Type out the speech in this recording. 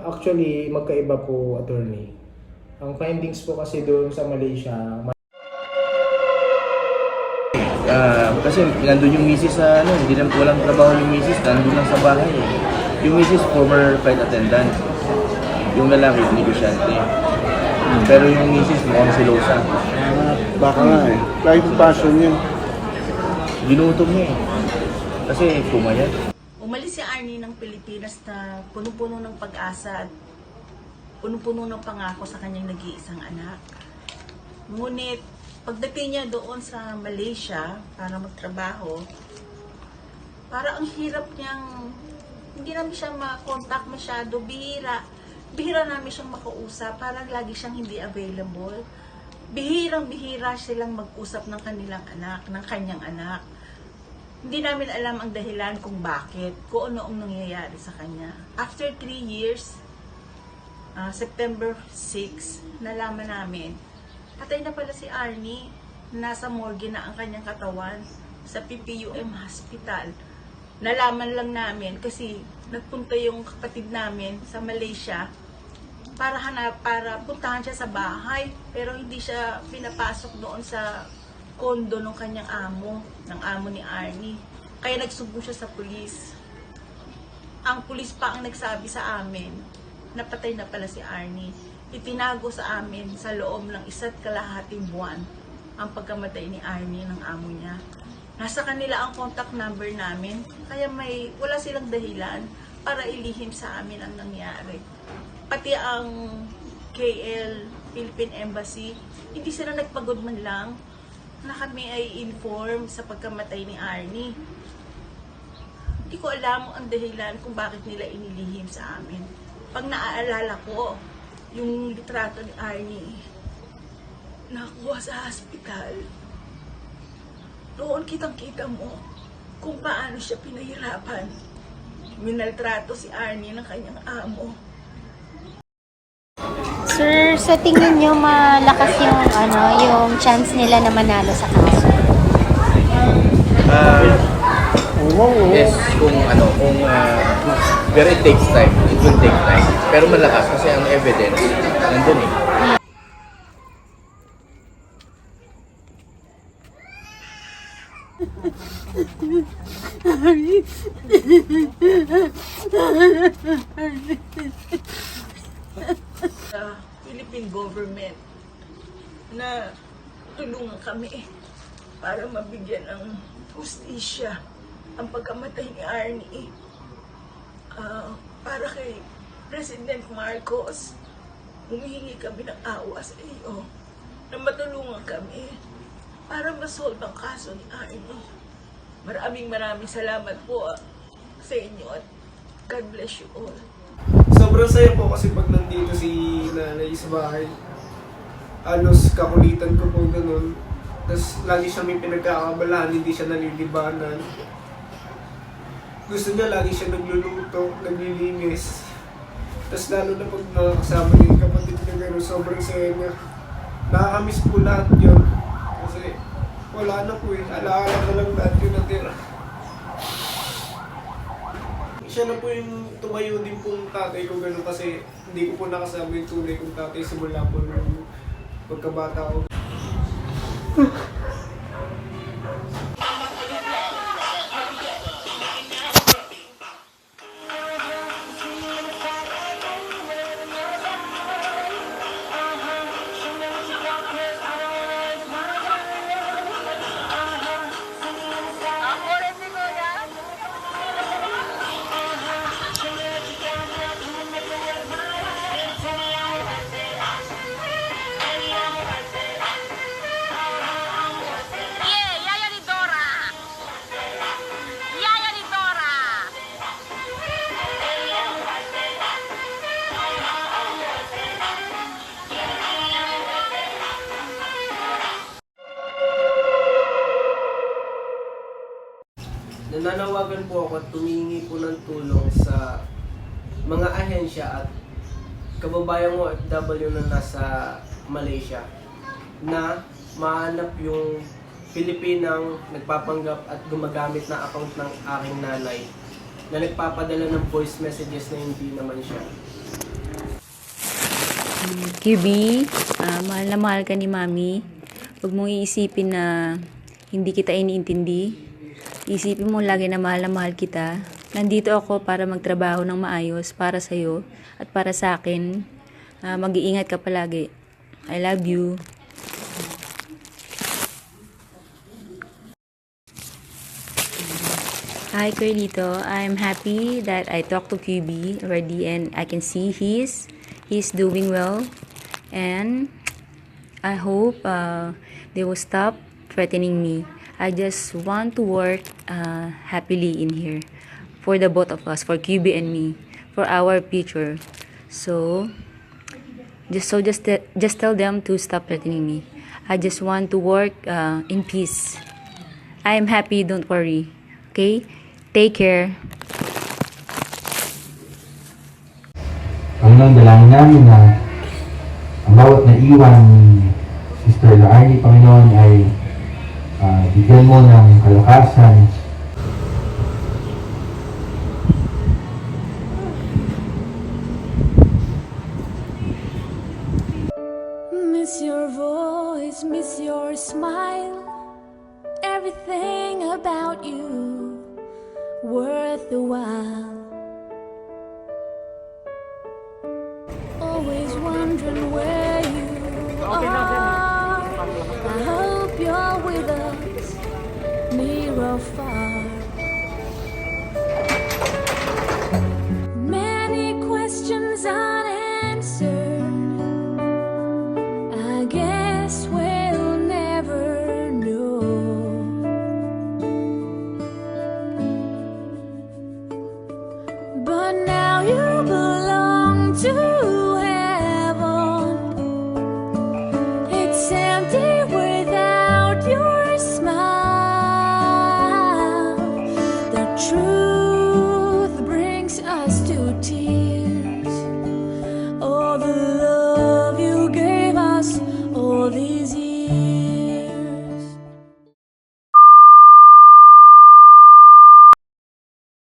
Actually, magkaiba po, attorney. Ang findings po kasi doon sa Malaysia, Kasi nandun yung misis sa hindi na walang trabaho yung misis, nandun lang sa bahay. Yung misis former flight attendant. Yung lalaki negosyante. Pero yung misis mukhang silosa. Baka nga eh. Kahit passion yun. Ginutom niya eh. Kasi pumayat. Umalis si Arnie ng Pilipinas na puno-puno ng pag-asa at puno-puno ng pangako sa kanyang nag-iisang anak. Ngunit pagdating niya doon sa Malaysia para magtrabaho, para ang hirap niyang, hindi namin siya makontak masyado, bihira namin siyang makausap, parang lagi siyang hindi available. Bihirang-bihira silang mag-usap ng kanilang anak, ng kanyang anak. Hindi namin alam ang dahilan kung bakit, kung ano ang nangyayari sa kanya. After 3 years, September 6, nalaman namin, patay na pala si Arnie. Nasa morgue na ang kanyang katawan sa PPUM Hospital. Nalaman lang namin kasi nagpunta yung kapatid namin sa Malaysia para puntahan siya sa bahay, pero hindi siya pinapasok doon sa kondo ng kanyang amo, ng amo ni Arnie. Kaya nagsumbong siya sa pulis. Ang pulis pa ang nagsabi sa amin, napatay na pala si Arnie. Itinago sa amin sa loob ng 1.5 buwan ang pagkamatay ni Arnie ng amo niya. Nasa kanila ang contact number namin, kaya wala silang dahilan para ilihim sa amin ang nangyari. Pati ang KL, Philippine Embassy, hindi sila nagpagod man lang na kami ay inform sa pagkamatay ni Arnie. Hindi ko alam ang dahilan kung bakit nila inilihim sa amin. Pag naaalala ko, yung litrato ni Arnie, nakuha sa hospital, doon kitang-kita mo kung paano siya pinahirapan. Minaltrato si Arnie ng kanyang amo. Sir, sa tingin niyo malakas yung chance nila na manalo sa kaso? Yes, kung pero it takes time. It will take time. Pero malakas kasi ang evidence nandun eh. Sa Philippine government na tulungan kami para mabigyan ng hustisya ang pagkamatay ni Arnie. Para kay President Marcos, humihingi kami ng awa sa iyo na matulungan kami para masolve ang kaso ni Arnie. Maraming salamat po sa inyo at God bless you all. Sobrang saya po kasi pag nandito si nanay sa bahay, alos kakulitan ko po ganun. Tapos lagi siya may pinagkakabalahan, hindi siya nalilibanan. Gusto niya lagi siya nagluluto, naglilinis. Tapos lalo na pag nakakasama din kapatid niya gano'n, sobrang saya niya. Nakakamiss po lahat yun. Kasi wala na po eh, alaala na lang lahat yun natira. Siya na po yung tumayo din pong tatay ko gano'n kasi hindi ko po nakasama yung tunay kong tatay simula po nung pagkabata ko. Nananawagan po ako at tumingi po ng tulong sa mga ahensya at kababayan mo OFW na nasa Malaysia na mahanap yung Pilipinang nagpapanggap at gumagamit na account ng aking nanay na nagpapadala ng voice messages na hindi naman siya. QB, mahal na mahal ka ni Mami. Huwag mong iisipin na hindi kita iniintindi. Isipin mo lagi na mahal kita. Nandito ako para magtrabaho ng maayos para sa'yo at para sa akin. Mag-iingat ka palagi. I love you. Hi, Carlito. I'm happy that I talked to QB already and I can see he's doing well. And I hope they will stop threatening me. I just want to work happily in here for the both of us, for QB and me, for our future. So just tell them to stop threatening me. I just want to work in peace. I am happy, don't worry. Okay? Take care. Panginoon, dalangin namin na ang bawat naiwan ni Sister Laarni, Panginoon, ay bigyan mo ng kalakasan. Miss your voice, miss your smile, everything about you worth the while. Always wondering where you are. I hope you're with us, near or far. Many questions unanswered, I guess we'll never know. But now you belong to heaven. It's empty without your smile. The truth